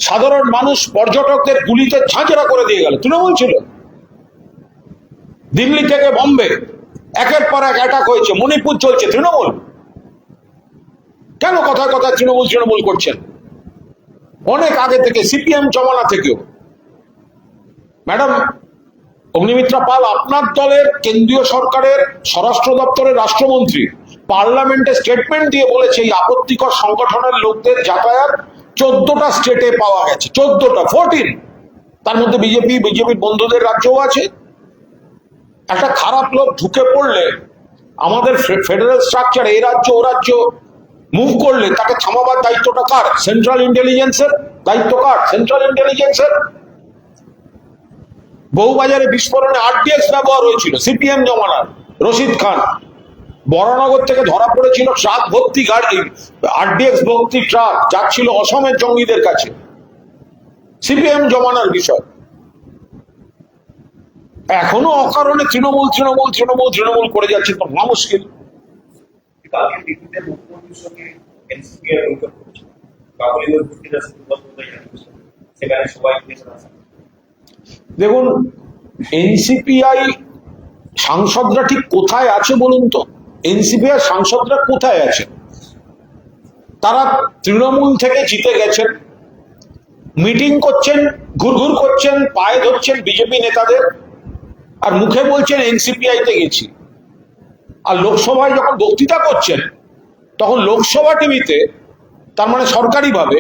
সাধারণ মানুষ, পর্যটকদের গুলিতে ঝাঁঝরা করে দিয়ে গেল, তৃণমূল ছিল। দিল্লি থেকে বোম্বে একের পর এক অ্যাটাক হয়েছে, মণিপুর চলছে, তৃণমূল। কেন কথায় কথায় তৃণমূল তৃণমূল করছেন? অনেক আগে থেকে, সিপিএম জমানা থেকেও। ম্যাডাম অগ্নিমিত্রা পাল, আপনার দলের কেন্দ্রীয় সরকারের স্বরাষ্ট্র দপ্তরের রাষ্ট্রমন্ত্রী পার্লামেন্টে স্টেটমেন্ট দিয়ে বলেছে এই আপত্তিকর সংগঠনের লোকদের যাতায়াত 14টা স্টেটে পাওয়া গেছে, 14, তার মধ্যে বিজেপির বন্ধুদের রাজ্যও আছে। একটা খারাপ লোক ঢুকে পড়লে আমাদের ফেডারেল স্ট্রাকচার, এই রাজ্য ও রাজ্য মুভ করলে তাকে থামাবার দায়িত্বটা কার? সেন্ট্রাল ইন্টেলিজেন্সের দায়িত্ব কার? সেন্ট্রাল ইন্টেলিজেন্সের। বউবাজারে বিস্ফোরণে আরডিএক্স ব্যবহার হয়েছিল সিপিএম জমানার, রশিদ খান। বরানগর থেকে ধরা পড়েছিল ট্রাক ভর্তি গাড়ি, আরডিএক্স ভর্তি ট্রাক যাচ্ছিল অসমের জঙ্গিদের কাছে, সিপিএম জমানার বিষয়। এখনো অকারণে তৃণমূল তৃণমূল তৃণমূল তৃণমূল করে যাচ্ছে, তো না মুশকিল। কালকে দিল্লিতে মুখ্যমন্ত্রীর সঙ্গে এনসিপি এর বৈঠক করছে, কাবুলিওয়াল ভিত্তিতে সেখানে সবাই আছে। দেখুন, এনসিপিআই সাংসদরা ঠিক কোথায় আছে বলুন তো? এনসিপিআই সাংসদরা কোথায় আছে? তারা তৃণমূল থেকে জিতে গেছেন, মিটিং করছেন, ঘুরঘুর করছেন, পায়ে ধরছেন বিজেপি নেতাদের, আর মুখে বলছেন এনসিপিআইতে গেছি। আর লোকসভায় যখন বক্তৃতা করছেন তখন লোকসভা টিভিতে, তার মানে সরকারিভাবে,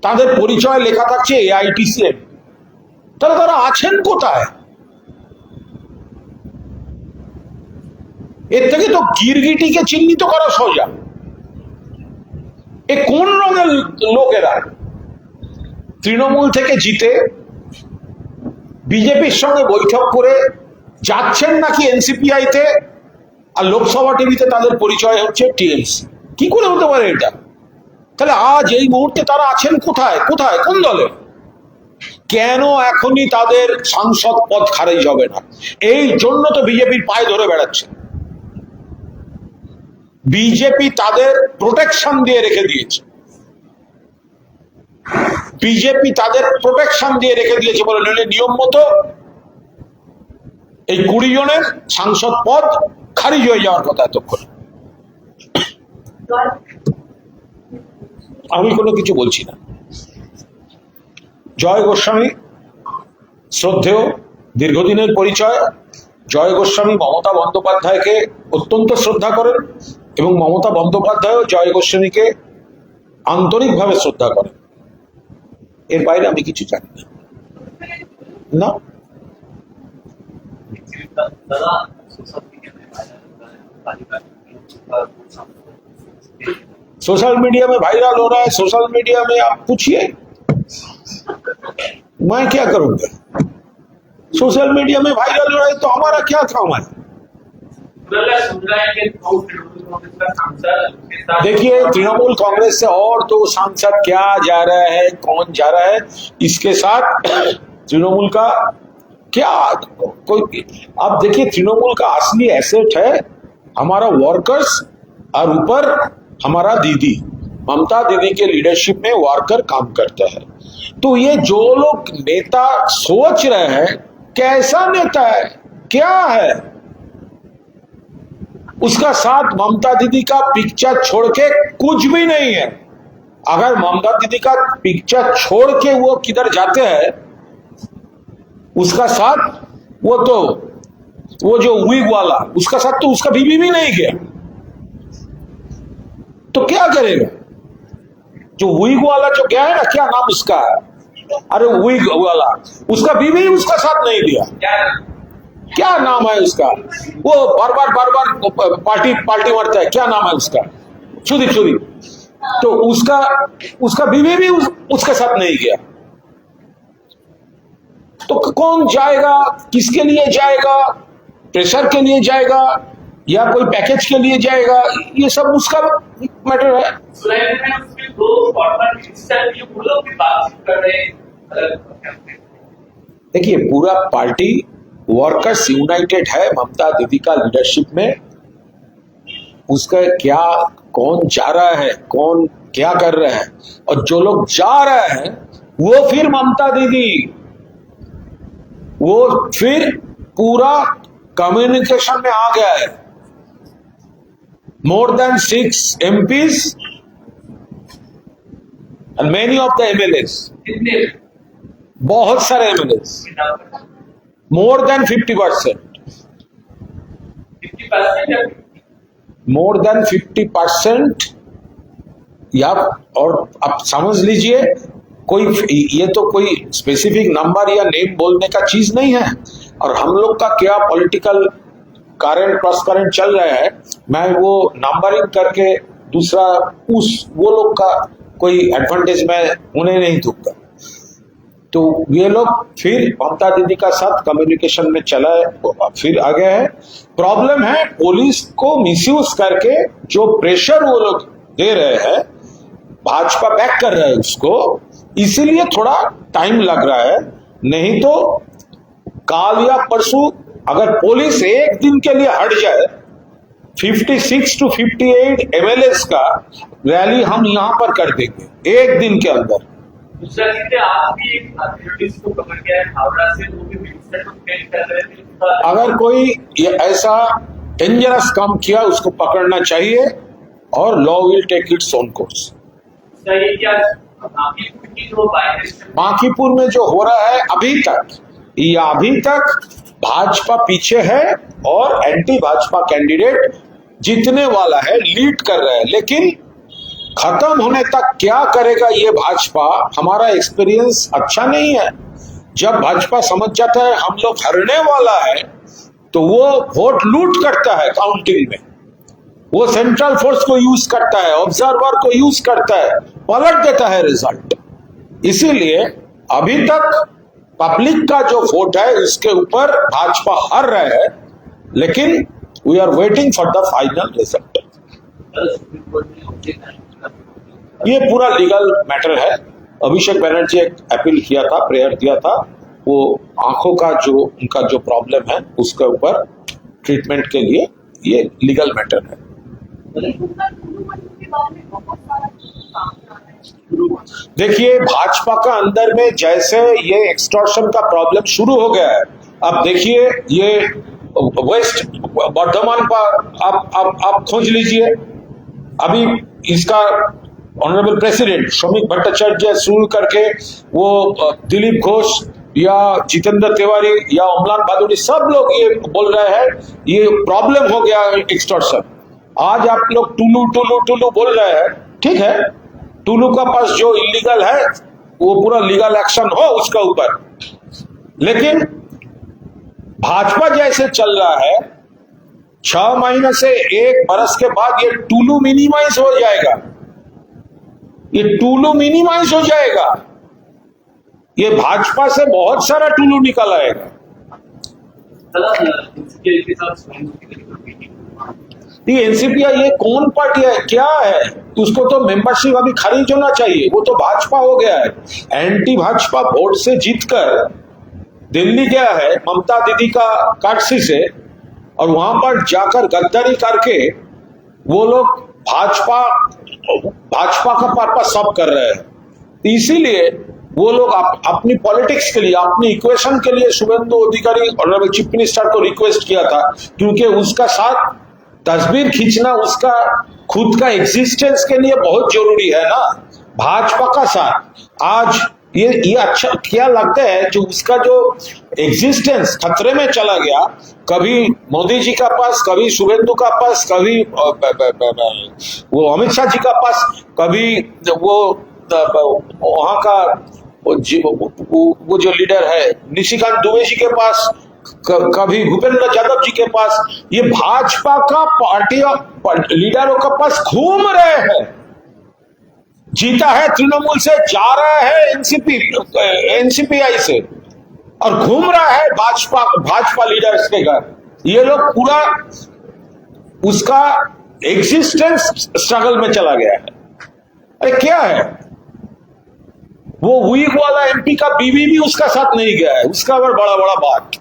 তাদের পরিচয় লেখা থাকছে এআইটিসিএম। তাহলে তারা আছেন কোথায়? এর থেকে তো গিরগিটিকে চিহ্নিত করা সোজা। এ কোন রঙের লোকেরা? তৃণমূল থেকে জিতে বিজেপির সঙ্গে বৈঠক করে যাচ্ছেন নাকি এনসিপিআইতে, আর লোকসভা টিভিতে তাদের পরিচয় হচ্ছে টিএমসি। কি করে হতে পারে এটা? তাহলে আজ এই মুহূর্তে তারা আছেন কোথায়? কোথায়, কোন দলে? কেন এখনই তাদের সাংসদ পদ খারিজ হবে না? এই জন্য তো বিজেপির পায়ে ধরে বেড়াচ্ছে। বিজেপি তাদের প্রোটেকশন দিয়ে রেখে দিয়েছে, বিজেপি তাদের প্রোটেকশন দিয়ে রেখে দিয়েছে বলে, নইলে নিয়ম মতো এই 20 জনের সাংসদ পদ খারিজ হয়ে যাওয়ার কথা এতক্ষণ। আমি কোনো কিছু বলছি না। জয় গোস্বামী শ্রদ্ধেয়, দীর্ঘদিনের পরিচয়। জয় গোস্বামী মমতা বন্দ্যোপাধ্যায়কে অত্যন্ত শ্রদ্ধা করেন এবং মমতা বন্দ্যোপাধ্যায়ও জয় গোস্বামীকে আন্তরিকভাবে শ্রদ্ধা করেন। এর বাইরে আমি কিছু জানি না। सोशल मीडिया में वायरल हो रहा है, सोशल मीडिया में आप पूछिए, मैं क्या करूंगा? सोशल मीडिया में वायरल हो रहा है तो हमारा क्या काम है? देखिए, तृणमूल कांग्रेस से और दो सांसद क्या जा रहा है, कौन जा रहा है, इसके साथ तृणमूल का क्या कोई। आप देखिए, तृणमूल का असली एसेट है हमारा वर्कर्स, और ऊपर हमारा दीदी ममता दीदी के लीडरशिप में वर्कर काम करता है। तो ये जो लोग नेता सोच रहे हैं, कैसा नेता है, क्या है, उसका साथ ममता दीदी का पिक्चर छोड़ के कुछ भी नहीं है। अगर ममता दीदी का पिक्चर छोड़ के वो किधर जाते हैं, उसका साथ वो जो विग वाला, उसका साथ तो उसका बीवी भी नहीं गया, तो क्या करेगा? जो विग वाला जो गया है ना, क्या नाम उसका है, अरे विग वाला, उसका बीवी उसका साथ नहीं दिया। क्या नाम है उसका? वो बार बार पार्टी मारता है, क्या नाम है उसका? सुदीप। तो उसका बीवी भी उसके साथ नहीं गया। तो कौन जाएगा, किसके लिए जाएगा, प्रेशर के लिए जाएगा या कोई पैकेज के लिए जाएगा, ये सब उसका मैटर है। सुनाई में उसमें दो फॉर्मर मिनिस्टर ये बोलो कि बातचीत कर रहे हैं। देखिए, पूरा पार्टी वर्कर्स यूनाइटेड है ममता दीदी का लीडरशिप में। उसका क्या, कौन जा रहा है, कौन क्या कर रहा है, और जो लोग जा रहे हैं वो फिर ममता दीदी, वो फिर पूरा कम्युनिकेशन में आ गया है। More than 6 MPs and many of the MLAs, कितने बहुत सारे MLAs, more than 50%, 50% more than 50%। या और आप समझ लीजिए, कोई ये तो कोई स्पेसिफिक नंबर या नेम बोलने का चीज नहीं है। और हम लोग का क्या पॉलिटिकल करंट प्लस करंट चल रहा है, मैं वो नंबरिंग करके दूसरा वो लोग का कोई एडवांटेज मैं उन्हें नहीं दूंगा। तो ये लोग फिर ममता दीदी का साथ कम्युनिकेशन में चला है, फिर आ गया है। प्रॉब्लम है पुलिस को मिसयूज करके जो प्रेशर वो लोग दे रहे हैं, भाजपा बैक कर रहा है उसको, इसीलिए थोड़ा टाइम लग रहा है। नहीं तो काल या परसों अगर पुलिस एक दिन के लिए हट जाए, 56 to 58 MLAs का रैली हम यहां पर कर देंगे एक दिन के अंदर। दूसरा चीज है, आज भी एक एक्टिविटीज को पकड़ गया है हावड़ा से, वो भी मिनिस्टर को पेश कर रहे थे। अगर कोई ये ऐसा डेंजरस काम किया उसको पकड़ना चाहिए और law will take its own course. ये क्या बांकीपुर की जो बाइलेक्शन बांकीपुर में जो हो रहा है अभी तक भाजपा पीछे है और एंटी भाजपा कैंडिडेट जीतने वाला है, लीड कर रहा है। लेकिन खत्म होने तक क्या करेगा ये भाजपा, हमारा एक्सपीरियंस अच्छा नहीं है। जब भाजपा समझ जाता है हम लोग हारने वाला है, तो वो वोट लूट करता है काउंटिंग में, वो सेंट्रल फोर्स को यूज करता है, ऑब्जर्वर को यूज करता है, पलट देता है रिजल्ट। इसीलिए अभी तक पब्लिक का जो वोट है उसके ऊपर भाजपा हार रहा है, लेकिन we are waiting for the final result. ये पूरा लीगल मैटर है। अभिषेक बनर्जी एक अपील किया था, प्रेयर दिया था, वो आंखों का जो उनका जो प्रॉब्लम है उसके ऊपर ट्रीटमेंट के लिए ये लीगल मैटर है। देखिए, भाजपा का अंदर में जैसे ये एक्सटॉर्शन का प्रॉब्लम शुरू हो गया है, अब देखिए ये वेस्ट बर्धमान पर आप खोज लीजिए। अभी इसका ऑनरेबल प्रेसिडेंट श्रमिक भट्टाचार्य शुरू करके वो दिलीप घोष या जितेंद्र तिवारी या अमलान भादुड़ी सब लोग ये बोल रहे हैं ये प्रॉब्लम हो गया एक्सटॉर्शन। आज आप लोग टुलू टुलू टुलू बोल रहे हैं, ठीक है, टुलू का पास जो इलीगल है वो पूरा लीगल एक्शन हो उसका ऊपर। लेकिन भाजपा जैसे चल रहा है, 6 महीने से 1 बरस के बाद ये टुलू मिनिमाइज हो जाएगा, ये टुलू मिनिमाइज हो जाएगा। ये भाजपा से बहुत सारा टुलू निकल आएगा। ये एनसीपी ये कौन पार्टी है, क्या है, उसको तो मेंबरशिप अभी खारिज होना चाहिए। वो तो भाजपा हो गया है, एंटी भाजपा वोट से जीतकर दिल्ली गया है ममता दीदी का काटसी से, और वहां पर जाकर गद्दारी करके वो लोग भाजपा का पर्पस सब कर रहे हैं। इसीलिए वो लोग अपनी पॉलिटिक्स के लिए, अपनी इक्वेशन के लिए शुभेंदु अधिकारी ऑनरेबल चीफ मिनिस्टर को रिक्वेस्ट किया था, क्योंकि उसका साथ तस्वीर खींचना उसका खुद का एग्जिस्टेंस के लिए बहुत जरूरी है ना, भाजपा का साथ। आज ये अच्छा क्या लगता है, जो उसका जो एग्जिस्टेंस खतरे में चला गया, कभी मोदी जी का पास, कभी शुभेंदु का पास, कभी वो अमित शाह जी का पास, कभी वो वहां का वो जो लीडर है निशिकांत दुबे जी के पास, कभी भूपेंद्र यादव जी के पास, ये भाजपा का पार्टी लीडरों के पास घूम रहे हैं। जीता है तृणमूल से, जा रहा है एनसीपीआई से, और घूम रहा है भाजपा लीडर्स के घर। ये लोग पूरा उसका एग्जिस्टेंस स्ट्रगल में चला गया है। अरे क्या है, वो वीक वाला एमपी का बीवी भी उसका साथ नहीं गया है, उसका बड़ा बड़ा बात।